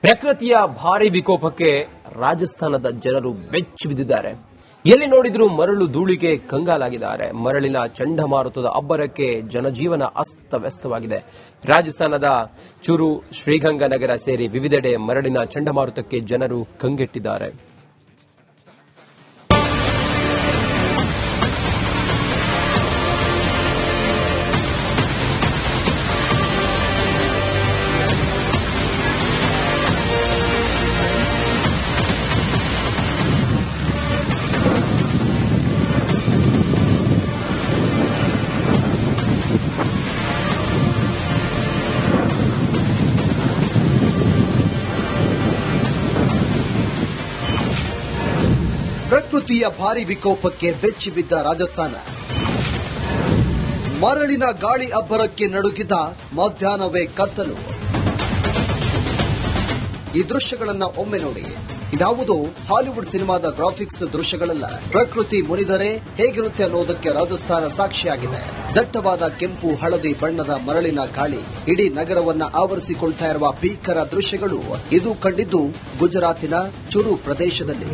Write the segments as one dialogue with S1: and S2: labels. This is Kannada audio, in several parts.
S1: ಪ್ರಕೃತಿಯ ಭಾರಿ ವಿಕೋಪಕ್ಕೆ ರಾಜಸ್ಥಾನದ ಜನರು ಬೆಚ್ಚಿ ಬಿದ್ದಿದ್ದಾರೆ. ಎಲ್ಲಿ ನೋಡಿದ್ರೂ ಮರಳು ಧೂಳಿಗೆ ಕಂಗಾಲಾಗಿದ್ದಾರೆ. ಮರಳಿನ ಚಂಡಮಾರುತದ ಅಬ್ಬರಕ್ಕೆ ಜನಜೀವನ ಅಸ್ತವ್ಯಸ್ತವಾಗಿದೆ. ರಾಜಸ್ಥಾನದ ಚುರು, ಶ್ರೀಗಂಗಾನಗರ ಸೇರಿ ವಿವಿಧೆಡೆ ಮರಳಿನ ಚಂಡಮಾರುತಕ್ಕೆ ಜನರು ಕಂಗೆಟ್ಟಿದ್ದಾರೆ.
S2: ಪ್ರಕೃತಿಯ ಭಾರಿ ವಿಕೋಪಕ್ಕೆ ಬೆಚ್ಚಿ ಬಿದ್ದ ರಾಜಸ್ಥಾನ. ಮರಳಿನ ಗಾಳಿ ಅಬ್ಬರಕ್ಕೆ ನಡುಗಿದ ಮಧ್ಯಾಹ್ನವೇ ಕತ್ತಲು. ಈ ದೃಶ್ಯಗಳನ್ನ ಒಮ್ಮೆ ನೋಡಿ. ಇದಾವುದು ಹಾಲಿವುಡ್ ಸಿನಿಮಾದ ಗ್ರಾಫಿಕ್ಸ್ ದೃಶ್ಯಗಳಲ್ಲ. ಪ್ರಕೃತಿ ಮುನಿದರೆ ಹೇಗಿರುತ್ತೆ ಅನ್ನೋದಕ್ಕೆ ರಾಜಸ್ಥಾನ ಸಾಕ್ಷಿಯಾಗಿದೆ. ದಟ್ಟವಾದ ಕೆಂಪು ಹಳದಿ ಬಣ್ಣದ ಮರಳಿನ ಗಾಳಿ ಇಡೀ ನಗರವನ್ನ ಆವರಿಸಿಕೊಳ್ತಾ ಇರುವ ಭೀಕರ ದೃಶ್ಯಗಳು. ಇದು ಕಂಡಿದ್ದು ಗುಜರಾತಿನ ಚುರು ಪ್ರದೇಶದಲ್ಲಿ.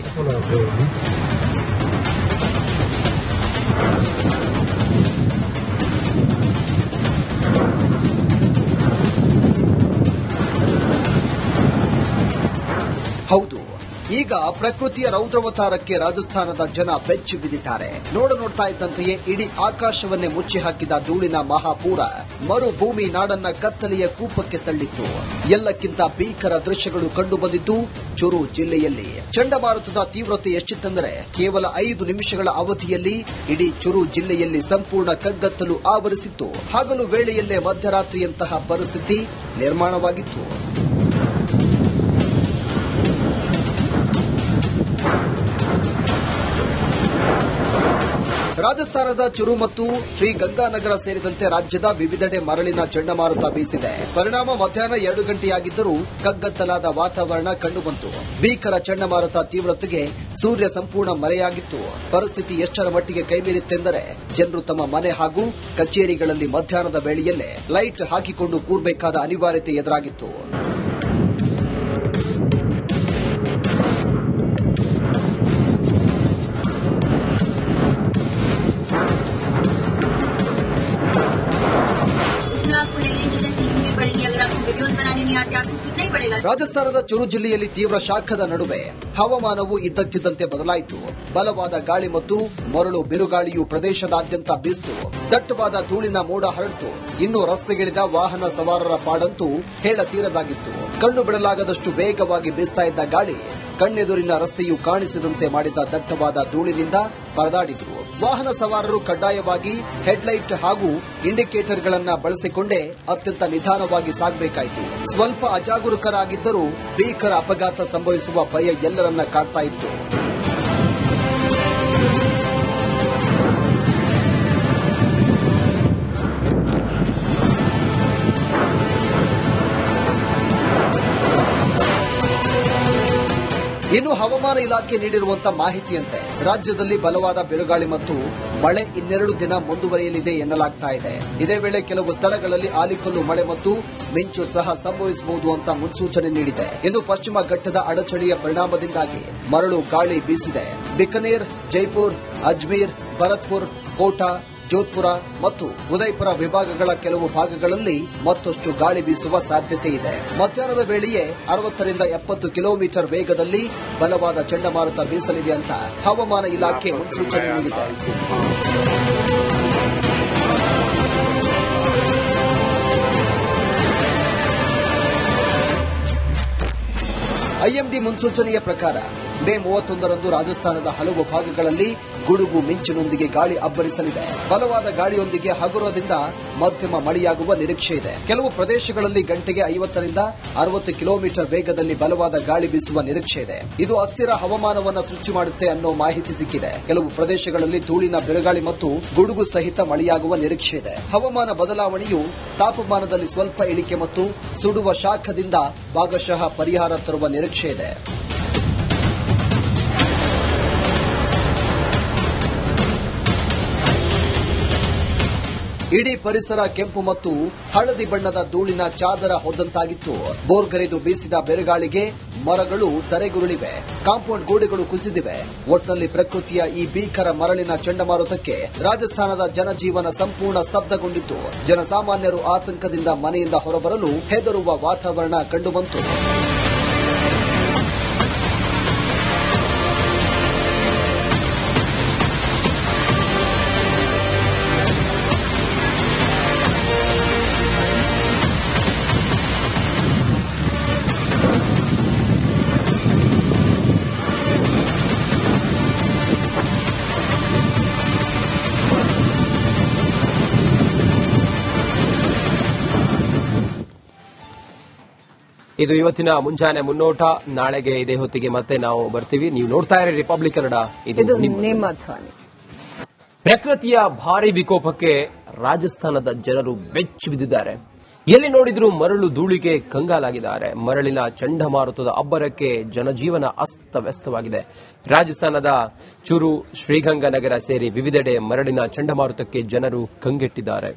S2: ಹೌದು, ಈಗ ಪ್ರಕೃತಿಯ ರೌದ್ರವತಾರಕ್ಕೆ ರಾಜಸ್ಥಾನದ ಜನ ಬೆಚ್ಚಿ ಬಿದ್ದಿದ್ದಾರೆ. ನೋಡ್ತಾ ಇದ್ದಂತೆಯೇ ಇಡೀ ಆಕಾಶವನ್ನೇ ಮುಚ್ಚಿ ಹಾಕಿದ ಧೂಳಿನ ಮಹಾಪೂರ ಮರುಭೂಮಿ ನಾಡನ್ನ ಕತ್ತಲೆಯ ಕೂಪಕ್ಕೆ ತಳ್ಳಿತ್ತು. ಎಲ್ಲಕ್ಕಿಂತ ಭೀಕರ ದೃಶ್ಯಗಳು ಕಂಡುಬಂದಿದ್ದು ಚುರು ಜಿಲ್ಲೆಯಲ್ಲಿ. ಚಂಡಮಾರುತದ ತೀವ್ರತೆ ಎಷ್ಟಿತ್ತೆಂದರೆ ಕೇವಲ 5 ನಿಮಿಷಗಳ ಅವಧಿಯಲ್ಲಿ ಇಡೀ ಚುರು ಜಿಲ್ಲೆಯಲ್ಲಿ ಸಂಪೂರ್ಣ ಕಗ್ಗತ್ತಲು ಆವರಿಸಿತ್ತು. ಹಗಲು ವೇಳೆಯಲ್ಲೇ ಮಧ್ಯರಾತ್ರಿಯಂತಹ ಪರಿಸ್ಥಿತಿ ನಿರ್ಮಾಣವಾಗಿತ್ತು. ರಾಜಸ್ಥಾನದ ಚುರು ಮತ್ತು ಶ್ರೀಗಂಗಾನಗರ ಸೇರಿದಂತೆ ರಾಜ್ಯದ ವಿವಿಧೆಡೆ ಮರಳಿನ ಚಂಡಮಾರುತ ಬೀಸಿದೆ. ಪರಿಣಾಮ ಮಧ್ಯಾಹ್ನ 2 ಗಂಟೆಯಾಗಿದ್ದರೂ ಕಗ್ಗತ್ತಲಾದ ವಾತಾವರಣ ಕಂಡುಬಂತು. ಭೀಕರ ಚಂಡಮಾರುತ ತೀವ್ರತೆಗೆ ಸೂರ್ಯ ಸಂಪೂರ್ಣ ಮರೆಯಾಗಿತ್ತು. ಪರಿಸ್ಥಿತಿ ಎಷ್ಟರ ಮಟ್ಟಿಗೆ ಕೈಮೀರಿತ್ತೆಂದರೆ ಜನರು ತಮ್ಮ ಮನೆ ಹಾಗೂ ಕಚೇರಿಗಳಲ್ಲಿ ಮಧ್ಯಾಹ್ನದ ವೇಳೆಯಲ್ಲೇ ಲೈಟ್ ಹಾಕಿಕೊಂಡು ಕೂರಬೇಕಾದ ಅನಿವಾರ್ಯತೆ ಎದುರಾಗಿತ್ತು. ರಾಜಸ್ಥಾನದ ಚುರು ಜಿಲ್ಲೆಯಲ್ಲಿ ತೀವ್ರ ಶಾಖದ ನಡುವೆ ಹವಾಮಾನವು ಇದ್ದಕ್ಕಿದ್ದಂತೆ ಬದಲಾಯಿತು. ಬಲವಾದ ಗಾಳಿ ಮತ್ತು ಮರಳು ಬಿರುಗಾಳಿಯು ಪ್ರದೇಶದಾದ್ಯಂತ ಬೀಸಿತು. ದಟ್ಟವಾದ ಧೂಳಿನ ಮೋಡ ಹರಡಿತು. ಇನ್ನು ರಸ್ತೆಗಿಳಿದ ವಾಹನ ಸವಾರರ ಪಾಡಂತೂ ಹೇಳತೀರದಾಗಿತ್ತು. ಕಣ್ಣು ಬಿಡಲಾಗದಷ್ಟು ವೇಗವಾಗಿ ಬೀಸ್ತಾ ಇದ್ದ ಗಾಳಿ ಕಣ್ಣೆದುರಿನ ರಸ್ತೆಯು ಕಾಣಿಸದಂತೆ ಮಾಡಿದ ದಟ್ಟವಾದ ಧೂಳಿನಿಂದ ಪರದಾಡಿದ್ರು. ವಾಹನ ಸವಾರರು ಕಡ್ಡಾಯವಾಗಿ ಹೆಡ್ಲೈಟ್ ಹಾಗೂ ಇಂಡಿಕೇಟರ್ಗಳನ್ನ ಬಳಸಿಕೊಂಡೇ ಅತ್ಯಂತ ನಿಧಾನವಾಗಿ ಸಾಗಬೇಕಾಯಿತು. ಸ್ವಲ್ಪ ಅಜಾಗರೂಕರಾಗಿದ್ದರೂ ಭೀಕರ ಅಪಘಾತ ಸಂಭವಿಸುವ ಭಯ ಎಲ್ಲರನ್ನ ಕಾಡ್ತಾ ಇತ್ತು. ಇನ್ನು ಹವಾಮಾನ ಇಲಾಖೆ ನೀಡಿರುವಂತಹ ಮಾಹಿತಿಯಂತೆ ರಾಜ್ಯದಲ್ಲಿ ಬಲವಾದ ಬಿರುಗಾಳಿ ಮತ್ತು ಮಳೆ 2 ದಿನ ಮುಂದುವರಿಯಲಿದೆ ಎನ್ನಲಾಗ್ತಾ ಇದೆ. ಇದೇ ವೇಳೆ ಕೆಲವು ಸ್ಥಳಗಳಲ್ಲಿ ಆಲಿಕಲ್ಲು ಮಳೆ ಮತ್ತು ಮಿಂಚು ಸಹ ಸಂಭವಿಸಬಹುದು ಅಂತ ಮುನ್ಸೂಚನೆ ನೀಡಿದೆ. ಇನ್ನು ಪಶ್ಚಿಮ ಘಟ್ಟದ ಅಡಚಣೆಯ ಪರಿಣಾಮದಿಂದಾಗಿ ಮರಳು ಗಾಳಿ ಬೀಸಿದೆ. ಬಿಕನೇರ್, ಜೈಪುರ್, ಅಜ್ಮೀರ್, ಭರತ್ಪುರ್, ಕೋಟಾ, ಜೋಧ್ಪುರ ಮತ್ತು ಉದಯಪುರ ವಿಭಾಗಗಳ ಕೆಲವು ಭಾಗಗಳಲ್ಲಿ ಮತ್ತಷ್ಟು ಗಾಳಿ ಬೀಸುವ ಸಾಧ್ಯತೆ ಇದೆ. ಮಧ್ಯಾಹ್ನದ ವೇಳೆಯೇ 60 ರಿಂದ 70 ಕಿಲೋಮೀಟರ್ ವೇಗದಲ್ಲಿ ಬಲವಾದ ಚಂಡಮಾರುತ ಬೀಸಲಿದೆ ಅಂತ ಹವಾಮಾನ ಇಲಾಖೆ ಮುನ್ಸೂಚನೆ ನೀಡಿದೆ. ಐಎಂಡಿ ಮುನ್ಸೂಚನೆಯ ಪ್ರಕಾರ ಮೇ 31ರಂದು ರಾಜಸ್ಥಾನದ ಹಲವು ಭಾಗಗಳಲ್ಲಿ ಗುಡುಗು ಮಿಂಚಿನೊಂದಿಗೆ ಗಾಳಿ ಅಬ್ಬರಿಸಲಿದೆ. ಬಲವಾದ ಗಾಳಿಯೊಂದಿಗೆ ಹಗುರದಿಂದ ಮಧ್ಯಮ ಮಳೆಯಾಗುವ ನಿರೀಕ್ಷೆ ಇದೆ. ಕೆಲವು ಪ್ರದೇಶಗಳಲ್ಲಿ ಗಂಟೆಗೆ 50 ರಿಂದ 60 ಕಿಲೋಮೀಟರ್ ವೇಗದಲ್ಲಿ ಬಲವಾದ ಗಾಳಿ ಬೀಸುವ ನಿರೀಕ್ಷೆ ಇದೆ. ಇದು ಅಸ್ಥಿರ ಹವಾಮಾನವನ್ನು ಸೃಷ್ಟಿ ಮಾಡುತ್ತೆ ಅನ್ನೋ ಮಾಹಿತಿ ಸಿಕ್ಕಿದೆ. ಕೆಲವು ಪ್ರದೇಶಗಳಲ್ಲಿ ಧೂಳಿನ ಬಿರುಗಾಳಿ ಮತ್ತು ಗುಡುಗು ಸಹಿತ ಮಳೆಯಾಗುವ ನಿರೀಕ್ಷೆ ಇದೆ. ಹವಾಮಾನ ಬದಲಾವಣೆಯು ತಾಪಮಾನದಲ್ಲಿ ಸ್ವಲ್ಪ ಇಳಿಕೆ ಮತ್ತು ಸುಡುವ ಶಾಖದಿಂದ ಭಾಗಶಃ ಪರಿಹಾರ ತರುವ ನಿರೀಕ್ಷೆ ಇದೆ. ಇಡೀ ಪರಿಸರ ಕೆಂಪು ಮತ್ತು ಹಳದಿ ಬಣ್ಣದ ಧೂಳಿನ ಚಾದರ ಹೊದ್ದಂತಾಗಿತ್ತು. ಬೋರ್ಗರೆದು ಬೀಸಿದ ಬೆರಗಾಳಿಗೆ ಮರಗಳು ಧರೆಗುರುಳಿವೆ, ಕಾಂಪೌಂಡ್ ಗೋಡೆಗಳು ಕುಸಿದಿವೆ. ಒಟ್ನಲ್ಲಿ ಪ್ರಕೃತಿಯ ಈ ಭೀಕರ ಮರಳಿನ ಚಂಡಮಾರುತಕ್ಕೆ ರಾಜಸ್ಥಾನದ ಜನಜೀವನ ಸಂಪೂರ್ಣ ಸ್ತಬ್ಧಗೊಂಡಿತ್ತು. ಜನಸಾಮಾನ್ಯರು ಆತಂಕದಿಂದ ಮನೆಯಿಂದ ಹೊರಬರಲು ಹೆದರುವ ವಾತಾವರಣ ಕಂಡುಬಂತು.
S1: ಇದು ಇವತ್ತಿನ ಮುಂಜಾನೆ ಮುನ್ನೋಟ. ನಾಳೆಗೆ ಇದೇ ಹೊತ್ತಿಗೆ ಮತ್ತೆ ನಾವು ಬರ್ತೀವಿ. ನೀವು ನೋಡ್ತಾ ಇರಿ ರಿಪಬ್ಲಿಕ್ ಕನ್ನಡ. ಇದು ನಿಮ್ಮ ಧ್ವನಿ. ಪ್ರಕೃತಿಯ ಭಾರಿ ವಿಕೋಪಕ್ಕೆ ರಾಜಸ್ಥಾನದ ಜನರು ಬೆಚ್ಚಿ ಬಿದ್ದಿದ್ದಾರೆ. ಎಲ್ಲಿ ನೋಡಿದ್ರೂ ಮರಳು ಧೂಳಿಗೆ ಕಂಗಾಲಾಗಿದ್ದಾರೆ. ಮರಳಿನ ಚಂಡಮಾರುತದ ಅಬ್ಬರಕ್ಕೆ ಜನಜೀವನ ಅಸ್ತವ್ಯಸ್ತವಾಗಿದೆ. ರಾಜಸ್ಥಾನದ ಚುರು, ಶ್ರೀಗಂಗಾನಗರ ಸೇರಿ ವಿವಿಧೆಡೆ ಮರಳಿನ ಚಂಡಮಾರುತಕ್ಕೆ ಜನರು ಕಂಗೆಟ್ಟಿದ್ದಾರೆ.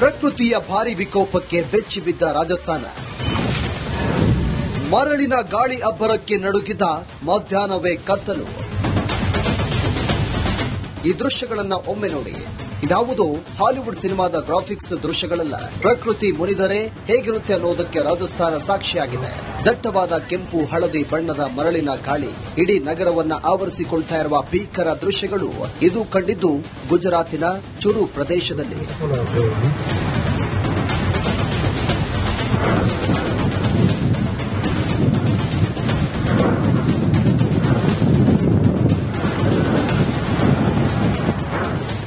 S2: ಪ್ರಕೃತಿಯ ಭಾರಿ ವಿಕೋಪಕ್ಕೆ ಬೆಚ್ಚಿ ಬಿದ್ದ ರಾಜಸ್ಥಾನ. ಮರಳಿನ ಗಾಳಿ ಅಬ್ಬರಕ್ಕೆ ನಡುಗಿದ ಮಧ್ಯಾಹ್ನವೇ ಕತ್ತಲು. ಈ ದೃಶ್ಯಗಳನ್ನ ಒಮ್ಮೆ ನೋಡಿ. ಇದಾವುದು ಹಾಲಿವುಡ್ ಸಿನಿಮಾದ ಗ್ರಾಫಿಕ್ಸ್ ದೃಶ್ಯಗಳಲ್ಲ. ಪ್ರಕೃತಿ ಮುನಿದರೆ ಹೇಗಿರುತ್ತೆ ಅನ್ನೋದಕ್ಕೆ ರಾಜಸ್ಥಾನ ಸಾಕ್ಷಿಯಾಗಿದೆ. ದಟ್ಟವಾದ ಕೆಂಪು ಹಳದಿ ಬಣ್ಣದ ಮರಳಿನ ಗಾಳಿ ಇಡೀ ನಗರವನ್ನ ಆವರಿಸಿಕೊಳ್ತಾ ಇರುವ ಭೀಕರ ದೃಶ್ಯಗಳು. ಇದು ಕಂಡಿದ್ದು ಗುಜರಾತಿನ ಚುರು ಪ್ರದೇಶದಲ್ಲಿ.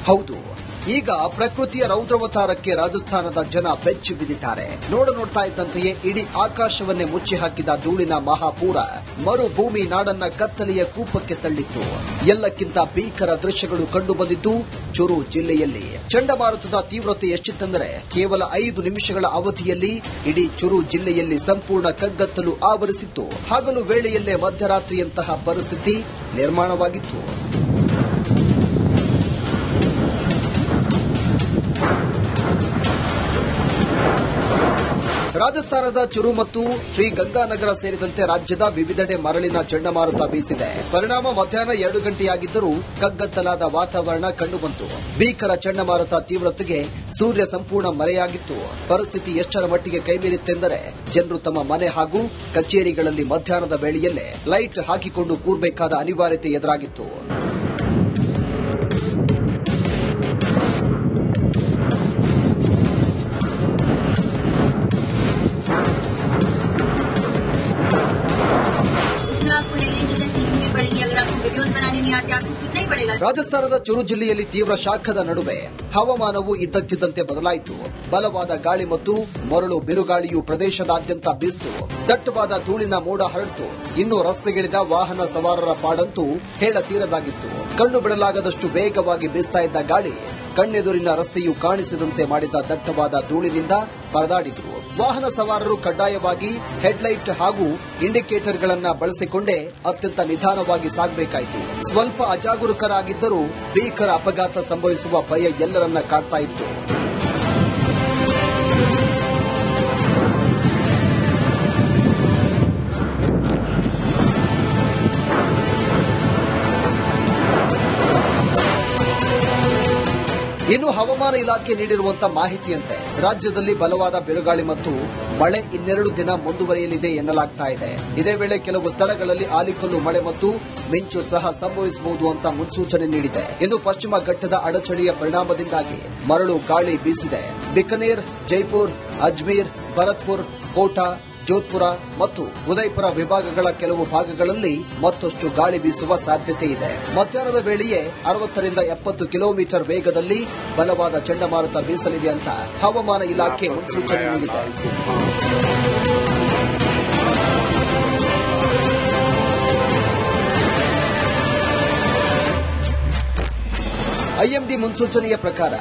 S2: ಹೌದು, ಈಗ ಪ್ರಕೃತಿಯ ರೌದ್ರವತಾರಕ್ಕೆ ರಾಜಸ್ಥಾನದ ಜನ ಬೆಚ್ಚಿ ಬಿದ್ದಿದ್ದಾರೆ. ನೋಡ್ತಾ ಇದ್ದಂತೆಯೇ ಇಡೀ ಆಕಾಶವನ್ನೇ ಮುಚ್ಚಿ ಹಾಕಿದ ಧೂಳಿನ ಮಹಾಪೂರ ಮರುಭೂಮಿ ನಾಡನ್ನ ಕತ್ತಲೆಯ ಕೂಪಕ್ಕೆ ತಳ್ಳಿತ್ತು. ಎಲ್ಲಕ್ಕಿಂತ ಭೀಕರ ದೃಶ್ಯಗಳು ಕಂಡುಬಂದಿದ್ದು ಚುರು ಜಿಲ್ಲೆಯಲ್ಲಿ. ಚಂಡಮಾರುತದ ತೀವ್ರತೆ ಎಷ್ಟಿತ್ತೆಂದರೆ ಕೇವಲ 5 ನಿಮಿಷಗಳ ಅವಧಿಯಲ್ಲಿ ಇಡೀ ಚುರು ಜಿಲ್ಲೆಯಲ್ಲಿ ಸಂಪೂರ್ಣ ಕಗ್ಗತ್ತಲು ಆವರಿಸಿತ್ತು. ಹಗಲು ವೇಳೆಯಲ್ಲೇ ಮಧ್ಯರಾತ್ರಿಯಂತಹ ಪರಿಸ್ಥಿತಿ ನಿರ್ಮಾಣವಾಗಿತ್ತು. ರಾಜಸ್ಥಾನದ ಚುರು ಮತ್ತು ಶ್ರೀಗಂಗಾನಗರ ಸೇರಿದಂತೆ ರಾಜ್ಯದ ವಿವಿಧೆಡೆ ಮರಳಿನ ಚಂಡಮಾರುತ ಬೀಸಿದೆ. ಪರಿಣಾಮ ಮಧ್ಯಾಹ್ನ 2 ಗಂಟೆಯಾಗಿದ್ದರೂ ಕಗ್ಗತ್ತಲಾದ ವಾತಾವರಣ ಕಂಡುಬಂತು. ಭೀಕರ ಚಂಡಮಾರುತ ತೀವ್ರತೆಗೆ ಸೂರ್ಯ ಸಂಪೂರ್ಣ ಮರೆಯಾಗಿತ್ತು. ಪರಿಸ್ಥಿತಿ ಎಷ್ಟರ ಮಟ್ಟಿಗೆ ಕೈಮೀರಿತ್ತೆಂದರೆ ಜನರು ತಮ್ಮ ಮನೆ ಹಾಗೂ ಕಚೇರಿಗಳಲ್ಲಿ ಮಧ್ಯಾಹ್ನದ ವೇಳೆಯಲ್ಲೇ ಲೈಟ್ ಹಾಕಿಕೊಂಡು ಕೂರಬೇಕಾದ ಅನಿವಾರ್ಯತೆ ಎದುರಾಗಿತ್ತು. ರಾಜಸ್ಥಾನದ ಚುರು ಜಿಲ್ಲೆಯಲ್ಲಿ ತೀವ್ರ ಶಾಖದ ನಡುವೆ ಹವಾಮಾನವು ಇದ್ದಕ್ಕಿದ್ದಂತೆ ಬದಲಾಯಿತು. ಬಲವಾದ ಗಾಳಿ ಮತ್ತು ಮರಳು ಬಿರುಗಾಳಿಯು ಪ್ರದೇಶದಾದ್ಯಂತ ಬೀಸಿತು. ದಟ್ಟವಾದ ಧೂಳಿನ ಮೋಡ ಹರಡಿತು. ಇನ್ನು ರಸ್ತೆಗಿಳಿದ ವಾಹನ ಸವಾರರ ಪಾಡಂತೂ ಹೇಳತೀರದಾಗಿತ್ತು. ಕಣ್ಣು ಬಿಡಲಾಗದಷ್ಟು ವೇಗವಾಗಿ ಬೀಸ್ತಾ ಇದ್ದ ಗಾಳಿ ಕಣ್ಣೆದುರಿನ ರಸ್ತೆಯು ಕಾಣಿಸದಂತೆ ಮಾಡಿದ ದಟ್ಟವಾದ ಧೂಳಿನಿಂದ ಪರದಾಡಿದ್ರು. ವಾಹನ ಸವಾರರು ಕಡ್ಡಾಯವಾಗಿ ಹೆಡ್ಲೈಟ್ ಹಾಗೂ ಇಂಡಿಕೇಟರ್ಗಳನ್ನು ಬಳಸಿಕೊಂಡೇ ಅತ್ಯಂತ ನಿಧಾನವಾಗಿ ಸಾಗಬೇಕಾಯಿತು. ಸ್ವಲ್ಪ ಅಜಾಗರೂಕರಾಗಿದ್ದರೂ ಭೀಕರ ಅಪಘಾತ ಸಂಭವಿಸುವ ಭಯ ಎಲ್ಲರನ್ನ ಕಾಡ್ತಾ ಇತ್ತು. ಇನ್ನು ಹವಾಮಾನ ಇಲಾಖೆ ನೀಡಿರುವಂತಹ ಮಾಹಿತಿಯಂತೆ ರಾಜ್ಯದಲ್ಲಿ ಬಲವಾದ ಬಿರುಗಾಳಿ ಮತ್ತು ಮಳೆ 2 ದಿನ ಮುಂದುವರಿಯಲಿದೆ ಎನ್ನಲಾಗ್ತಾ ಇದೆ. ಇದೇ ವೇಳೆ ಕೆಲವು ಸ್ಥಳಗಳಲ್ಲಿ ಆಲಿಕಲ್ಲು ಮಳೆ ಮತ್ತು ಮಿಂಚು ಸಹ ಸಂಭವಿಸಬಹುದು ಅಂತ ಮುನ್ಸೂಚನೆ ನೀಡಿದೆ. ಇನ್ನು ಪಶ್ಚಿಮ ಘಟ್ಟದ ಅಡಚಣೆಯ ಪರಿಣಾಮದಿಂದಾಗಿ ಮರಳು ಗಾಳಿ ಬೀಸಿದೆ. ಬಿಕನೇರ್, ಜೈಪುರ್, ಅಜ್ಮೀರ್, ಭರತ್ಪುರ್, ಕೋಟಾ, ಜೋಧ್ಪುರ ಮತ್ತು ಉದಯಪುರ ವಿಭಾಗಗಳ ಕೆಲವು ಭಾಗಗಳಲ್ಲಿ ಮತ್ತಷ್ಟು ಗಾಳಿ ಬೀಸುವ ಸಾಧ್ಯತೆ ಇದೆ. ಮಧ್ಯಾಹ್ನದ ವೇಳೆಯೇ 60 ರಿಂದ 70 ಕಿಲೋಮೀಟರ್ ವೇಗದಲ್ಲಿ ಬಲವಾದ ಚಂಡಮಾರುತ ಬೀಸಲಿದೆ ಅಂತ ಹವಾಮಾನ ಇಲಾಖೆ ಮುನ್ಸೂಚನೆ ನೀಡಿದೆ. ಐಎಂಡಿ ಮುನ್ಸೂಚನೆಯ ಪ್ರಕಾರ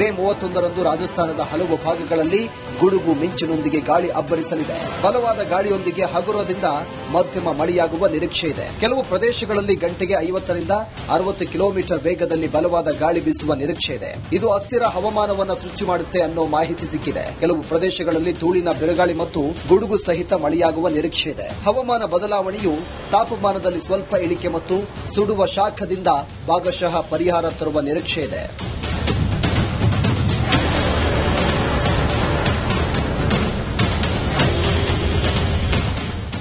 S2: ಮೇ 31ರಂದು ರಾಜಸ್ಥಾನದ ಹಲವು ಭಾಗಗಳಲ್ಲಿ ಗುಡುಗು ಮಿಂಚಿನೊಂದಿಗೆ ಗಾಳಿ ಅಬ್ಬರಿಸಲಿದೆ. ಬಲವಾದ ಗಾಳಿಯೊಂದಿಗೆ ಹಗುರದಿಂದ ಮಧ್ಯಮ ಮಳೆಯಾಗುವ ನಿರೀಕ್ಷೆ ಇದೆ. ಕೆಲವು ಪ್ರದೇಶಗಳಲ್ಲಿ ಗಂಟೆಗೆ 50 ರಿಂದ 60 ಕಿಲೋಮೀಟರ್ ವೇಗದಲ್ಲಿ ಬಲವಾದ ಗಾಳಿ ಬೀಸುವ ನಿರೀಕ್ಷೆ ಇದೆ. ಇದು ಅಸ್ಥಿರ ಹವಾಮಾನವನ್ನು ಸೃಷ್ಟಿ ಮಾಡುತ್ತೆ ಅನ್ನೋ ಮಾಹಿತಿ ಸಿಕ್ಕಿದೆ. ಕೆಲವು ಪ್ರದೇಶಗಳಲ್ಲಿ ಧೂಳಿನ ಬಿರುಗಾಳಿ ಮತ್ತು ಗುಡುಗು ಸಹಿತ ಮಳೆಯಾಗುವ ನಿರೀಕ್ಷೆ ಇದೆ. ಹವಾಮಾನ ಬದಲಾವಣೆಯು ತಾಪಮಾನದಲ್ಲಿ ಸ್ವಲ್ಪ ಇಳಿಕೆ ಮತ್ತು ಸುಡುವ ಶಾಖದಿಂದ ಭಾಗಶಃ ಪರಿಹಾರ ತರುವ ನಿರೀಕ್ಷೆ ಇದೆ.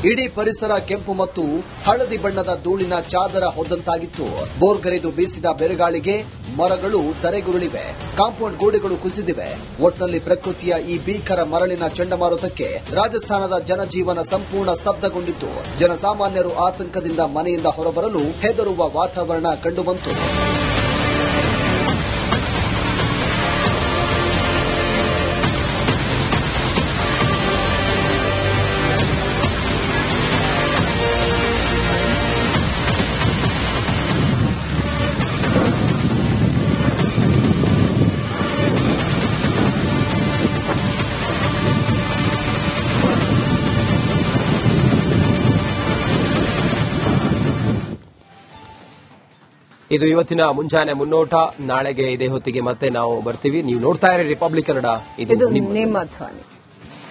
S2: ಇಡೀ ಪರಿಸರ ಕೆಂಪು ಮತ್ತು ಹಳದಿ ಬಣ್ಣದ ಧೂಳಿನ ಚಾದರ ಹೊದ್ದಂತಾಗಿತ್ತು. ಬೋರ್ಗರೆದು ಬೀಸಿದ ಬೆರಗಾಳಿಗೆ ಮರಗಳು ಧರೆಗುರುಳಿವೆ, ಕಾಂಪೌಂಡ್ ಗೋಡೆಗಳು ಕುಸಿದಿವೆ. ಒಟ್ನಲ್ಲಿ ಪ್ರಕೃತಿಯ ಈ ಭೀಕರ ಮರಳಿನ ಚಂಡಮಾರುತಕ್ಕೆ ರಾಜಸ್ಥಾನದ ಜನಜೀವನ ಸಂಪೂರ್ಣ ಸ್ತಬ್ಧಗೊಂಡಿತ್ತು. ಜನಸಾಮಾನ್ಯರು ಆತಂಕದಿಂದ ಮನೆಯಿಂದ ಹೊರಬರಲು ಹೆದರುವ ವಾತಾವರಣ ಕಂಡುಬಂತು.
S1: ಇದು ಇವತ್ತಿನ ಮುಂಜಾನೆ ಮುನ್ನೋಟ. ನಾಳೆಗೆ ಇದೇ ಹೊತ್ತಿಗೆ ಮತ್ತೆ ನಾವು ಬರ್ತೀವಿ. ನೀವು ನೋಡ್ತಾ ಇರಿ ರಿಪಬ್ಲಿಕ್ ಕನ್ನಡ.
S3: ಇದು ನಿಮ್ಮ ಧ್ವನಿ.